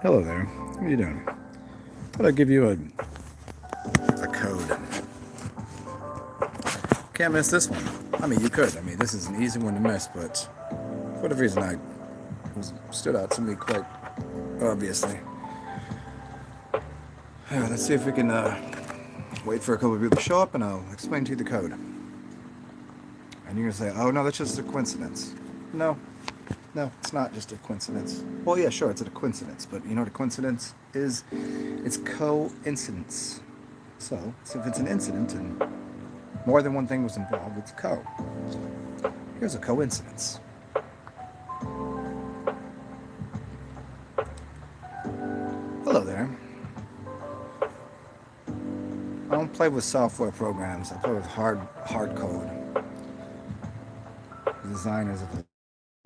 Hello there. What are you doing? Thought I'd give you a code. Can't miss this one. I mean, you could. I mean, this is an easy one to miss, but for whatever reason, stood out to me quite obviously. Let's see if we can wait for a couple of people to show up, and I'll explain to you the code. And you're gonna say, "Oh no, that's just a coincidence." No, no, it's not just a coincidence. Well, yeah, sure, it's a coincidence, but you know what a coincidence is? It's coincidence. So if it's an incident and more than one thing was involved, it's co. Here's a coincidence. Hello there. I don't play with software programs. I play with hard code. The designers of the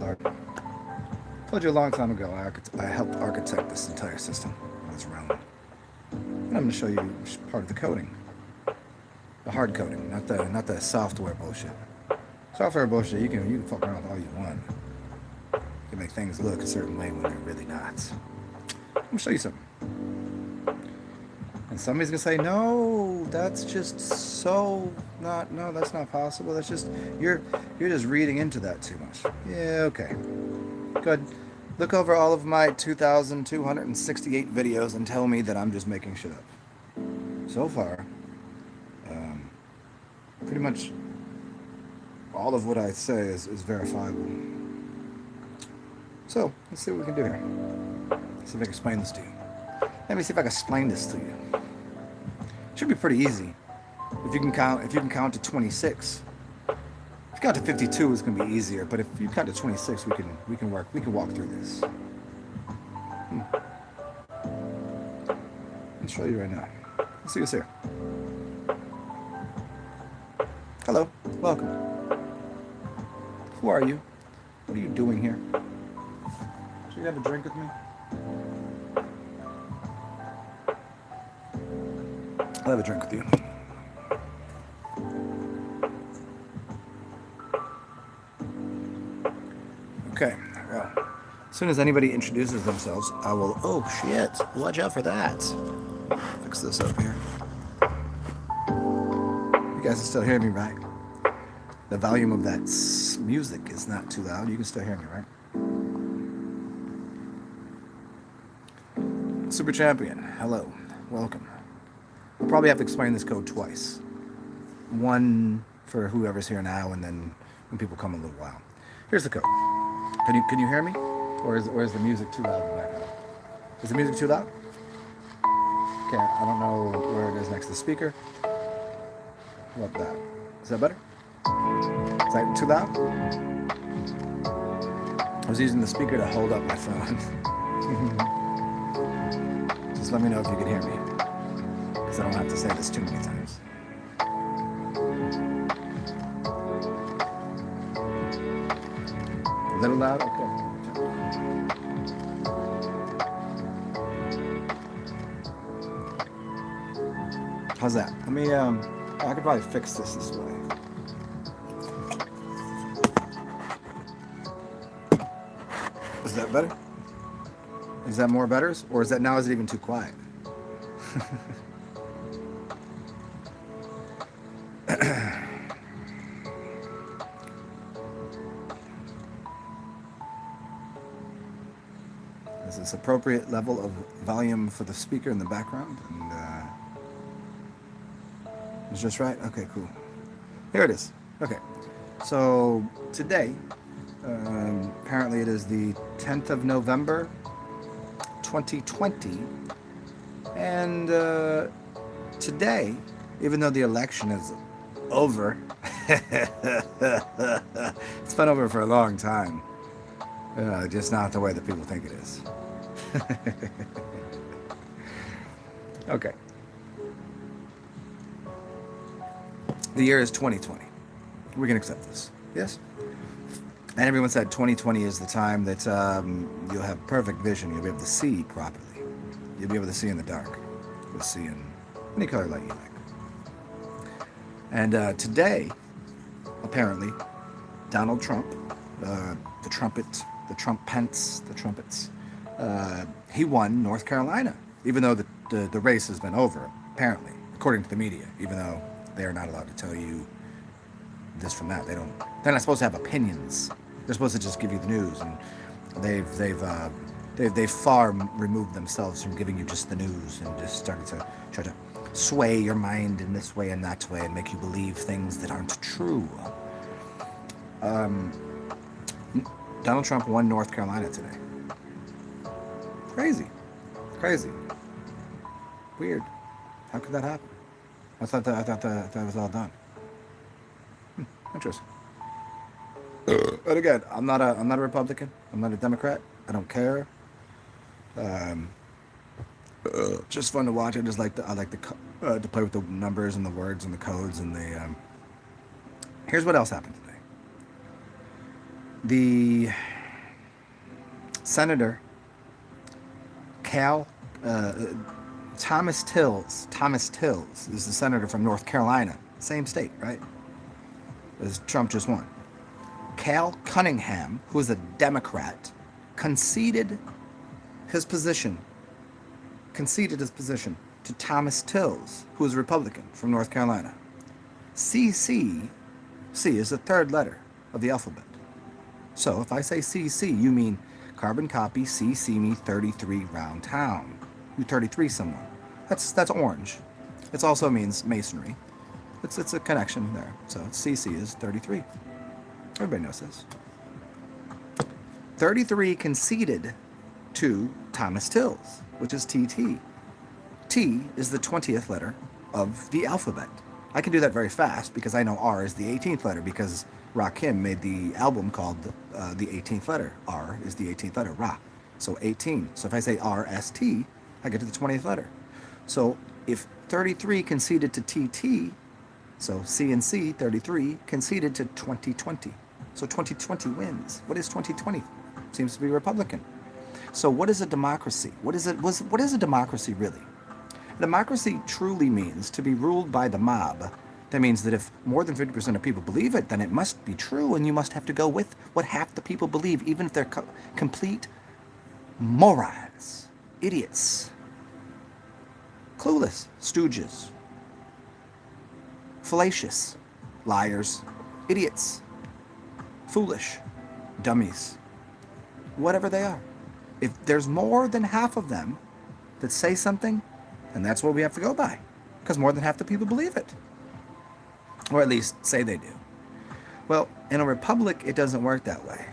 art. I told you a long time ago, I helped architect this entire system, this realm. And I'm going to show you part of the coding. The hard coding, not the software bullshit. Software bullshit, you can fuck around with all you want. You can make things look a certain way when they're really not. I'm going to show you something. And somebody's going to say, no, that's just so not, no, that's not possible. That's just, you're just reading into that too much. Yeah, okay. Good. Look over all of my 2,268 videos and tell me that I'm just making shit up. So far, pretty much all of what I say is verifiable. So, let's see what we can do here. Let's see if I can explain this to you. Let me see if I can explain this to you. It should be pretty easy. If you can count to 26. If you count to 52, it's going to be easier. But if you count to 26, we can walk through this. I'll show you right now. Let's see what's here. Hello, welcome. Who are you? What are you doing here? Should you have a drink with me? I'll have a drink with you. Okay, well, as soon as anybody introduces themselves, I will, oh shit, watch out for that. Fix this up here. You guys can still hear me, right? The volume of that music is not too loud. You can still hear me, right? Super Champion, hello, welcome. I'll probably have to explain this code twice. One for whoever's here now, and then when people come in a little while. Here's the code. Can you hear me? Or is the music too loud in the background? Is the music too loud? Okay, I don't know where it is next to the speaker. How about that? Is that better? Is that too loud? I was using the speaker to hold up my phone. Just let me know if you can hear me, because I don't have to say this too many times. A little loud? Okay. How's that? Let me, I could probably fix this way. Is that better? Is that more better? Or is it even too quiet? Is this appropriate level of volume for the speaker in the background? And it's just right? Okay, cool. Here it is. Okay. So today, apparently it is the 10th of November, 2020. And today, even though the election is over, it's been over for a long time. Just not the way that people think it is. Okay. The year is 2020. We can accept this. Yes? And everyone said 2020 is the time that you'll have perfect vision. You'll be able to see properly. You'll be able to see in the dark. You'll see in any color light you like. And today, apparently, Donald Trump, the trumpets, He won North Carolina, even though the race has been over, apparently, according to the media, even though they are not allowed to tell you this from that. They're not supposed to have opinions. They're supposed to just give you the news, and they've far removed themselves from giving you just the news and just started to try to sway your mind in this way and that way and make you believe things that aren't true. Donald Trump won North Carolina today. Crazy. Weird. How could that happen? I thought that was all done. Interesting. But again, I'm not a Republican. I'm not a Democrat. I don't care. Just fun to watch. I like to play with the numbers and the words and the codes and the. Here's what else happened today. The Senator Thomas Tills is the senator from North Carolina, same state, right? As Trump just won. Cal Cunningham, who is a Democrat, conceded his position to Thomas Tills, who is a Republican from North Carolina. C is the third letter of the alphabet. So if I say CC, you mean carbon copy, see me 33 round town. You 33 someone. That's orange. It also means masonry. It's a connection there. So CC is 33. Everybody knows this. 33 conceded to Thomas Tills, which is TT. T is the 20th letter of the alphabet. I can do that very fast because I know R is the 18th letter because Rakim made the album called the 18th letter. R is the 18th letter, Ra. So 18. So if I say RST, I get to the 20th letter. So if 33 conceded to TT, so C and C, 33, conceded to 2020. So 2020 wins. What is 2020? Seems to be Republican. So what is a democracy? What is a democracy really? Democracy truly means to be ruled by the mob. That means that if more than 50% of people believe it, then it must be true, and you must have to go with what half the people believe, even if they're complete morons, idiots, clueless, stooges, fallacious, liars, idiots, foolish, dummies, whatever they are. If there's more than half of them that say something, then that's what we have to go by, because more than half the people believe it, or at least say they do. Well, in a republic, it doesn't work that way.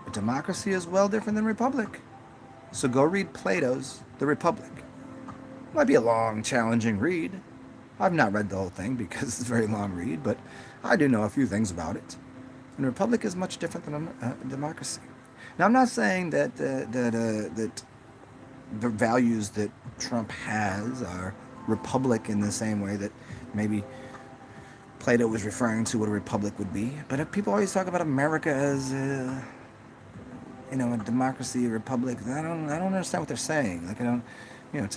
A democracy is well different than republic. So go read Plato's The Republic. It might be a long, challenging read. I've not read the whole thing because it's a very long read, but I do know a few things about it. And a republic is much different than a democracy. Now, I'm not saying that the values that Trump has are republic in the same way that maybe Plato was referring to what a republic would be. But if people always talk about America as a democracy, a republic, I don't understand what they're saying. Like, to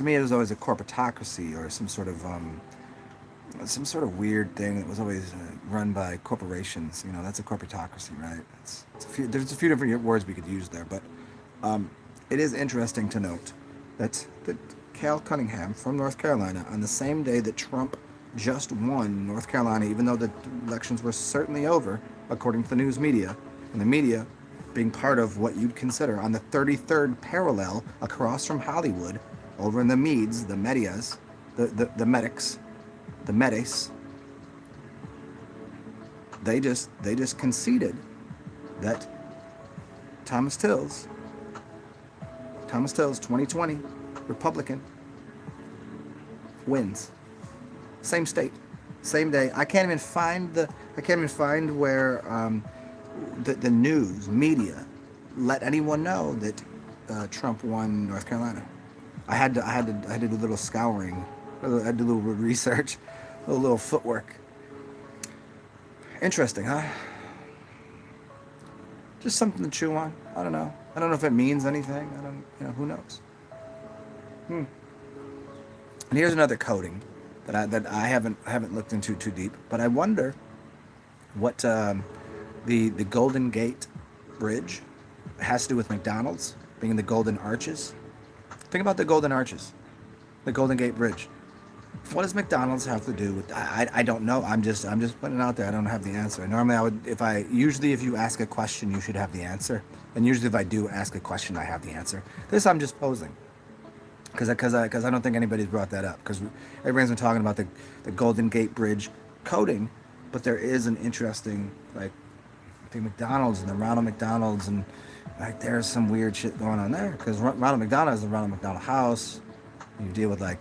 me it was always a corporatocracy or some sort of weird thing that was always run by corporations. That's a corporatocracy, right? There's a few different words we could use there, but it is interesting to note that Cal Cunningham from North Carolina, on the same day that Trump just won North Carolina, even though the elections were certainly over, according to the news media, and the media being part of what you'd consider on the 33rd parallel across from Hollywood, over in the Medes, the Medias, the Medics, the Medes, they just conceded that Thomas Tills, 2020, Republican, wins. Same state, same day. I can't even find where the news media let anyone know that Trump won North Carolina. I had to do a little scouring, I had to do a little research, a little footwork. Interesting, huh? Just something to chew on. I don't know if it means anything. Who knows? And here's another coding that I haven't looked into too deep, but I wonder what the Golden Gate Bridge has to do with McDonald's being the Golden Arches. Think about the Golden Arches, the Golden Gate Bridge. What does McDonald's have to do with? I don't know. I'm just putting it out there. I don't have the answer. Normally, I would if you ask a question, you should have the answer. And usually, if I do ask a question, I have the answer. This I'm just posing, because I don't think anybody's brought that up. Because everybody's been talking about the Golden Gate Bridge coding, but there is an interesting like the McDonald's and the Ronald McDonald's and like there's some weird shit going on there. Because Ronald McDonald is the Ronald McDonald House. You deal with like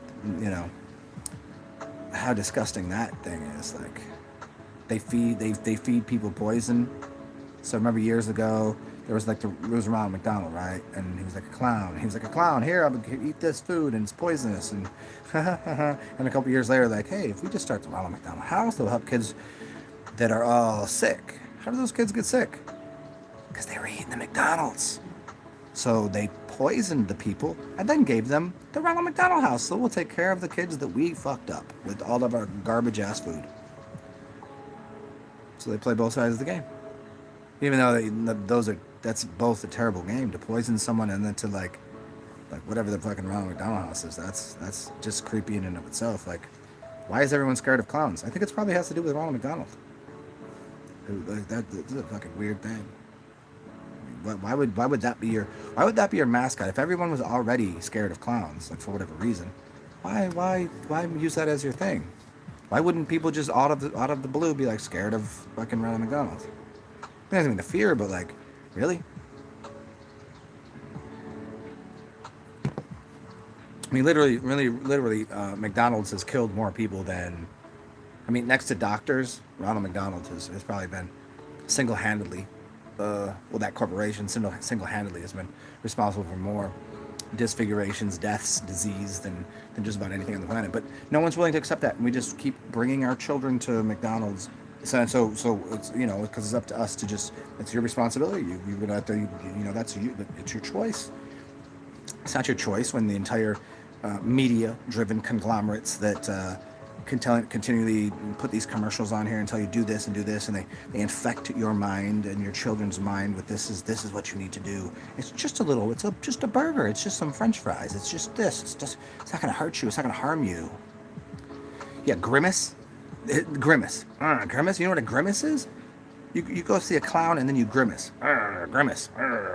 how disgusting that thing is. Like they feed people poison. So I remember years ago there was like it was Ronald McDonald, right? And he was like a clown. He was like a clown. Here, I'll eat this food and it's poisonous. And and a couple years later, like, hey, if we just start the Ronald McDonald House, they'll help kids that are all sick. How do those kids get sick? Because they were eating the McDonald's. So they poisoned the people and then gave them the Ronald McDonald House. So we'll take care of the kids that we fucked up with all of our garbage ass food. So they play both sides of the game. Even though that's both a terrible game, to poison someone and then to like whatever the fucking Ronald McDonald House is, that's just creepy in and of itself. Like, why is everyone scared of clowns? I think it probably has to do with Ronald McDonald. Like that's a fucking weird thing. Why would that be your mascot? If everyone was already scared of clowns, like for whatever reason, why use that as your thing? Why wouldn't people just out of the blue be like scared of fucking Ronald McDonald? It doesn't mean the fear, but like, really? I mean, literally, McDonald's has killed more people than, I mean, next to doctors, Ronald McDonald has probably been single-handedly, that corporation single-handedly has been responsible for more disfigurations, deaths, disease than just about anything on the planet. But no one's willing to accept that, and we just keep bringing our children to McDonald's. So it's because it's up to us to just, it's your responsibility. You're gonna have to, that's you. It's your choice. It's not your choice when the entire media-driven conglomerates that continually put these commercials on here and tell you do this, and they infect your mind and your children's mind with this is what you need to do. It's just just a burger. It's just some French fries. It's just this. It's not gonna hurt you. It's not gonna harm you. Yeah, Grimace. Grimace. Grimace. You know what a grimace is? You go see a clown and then you grimace. Grimace.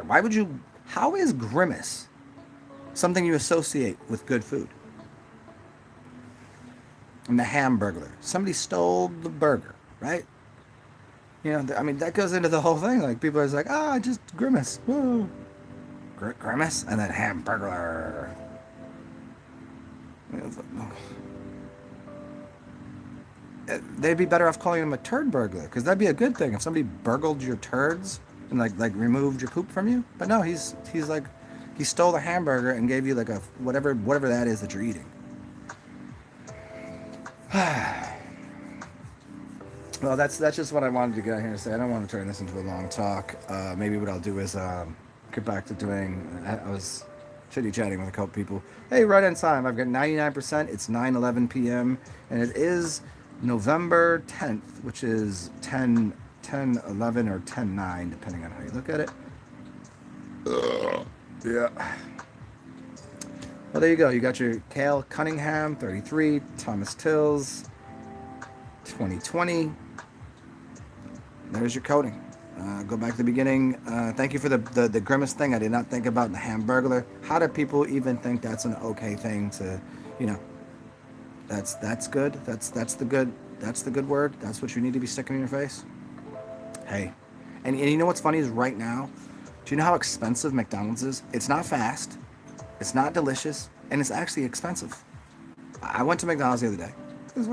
Why would you? How is grimace something you associate with good food? And the Hamburglar. Somebody stole the burger, right? I mean, that goes into the whole thing. Like, people are like, just grimace. Woo. Grimace and then Hamburglar. They'd be better off calling him a turd burglar, because that'd be a good thing if somebody burgled your turds and like removed your poop from you. But no, he's like, he stole the hamburger and gave you like a whatever that is that you're eating. Well, that's just what I wanted to get out here and say. I don't want to turn this into a long talk. Maybe what I'll do is get back to doing. I was chitty-chatting with a couple people. Hey, right on time. I've got 99%. It's 9:11 p.m. and it is November 10th, which is 10/11 or 10/9, depending on how you look at it. Yeah. Well, there you go. You got your Cale Cunningham, 33, Thomas Tills, 2020. There's your coding. Go back to the beginning. Thank you for the grimace thing. I did not think about the Hamburglar. How do people even think that's an okay thing to, that's good. That's the good word. That's what you need to be sticking in your face. Hey, and you know what's funny is right now, do you know how expensive McDonald's is? It's not fast, it's not delicious, and it's actually expensive. I went to McDonald's the other day because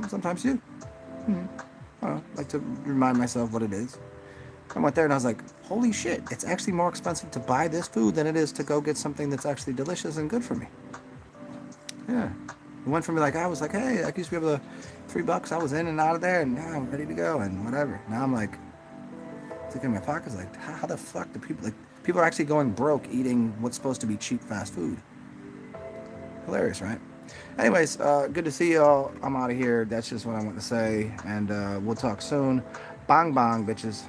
sometimes you. I like to remind myself what it is. I went there and I was like, holy shit, it's actually more expensive to buy this food than it is to go get something that's actually delicious and good for me. Yeah. It went from me like, I was like, hey, I used to be able to, $3, I was in and out of there, and now I'm ready to go, and whatever. Now I'm like, looking in my pockets like, how the fuck do people are actually going broke eating what's supposed to be cheap fast food? Hilarious, right? Anyways, good to see y'all. I'm out of here. That's just what I want to say, and we'll talk soon. Bang bang, bitches.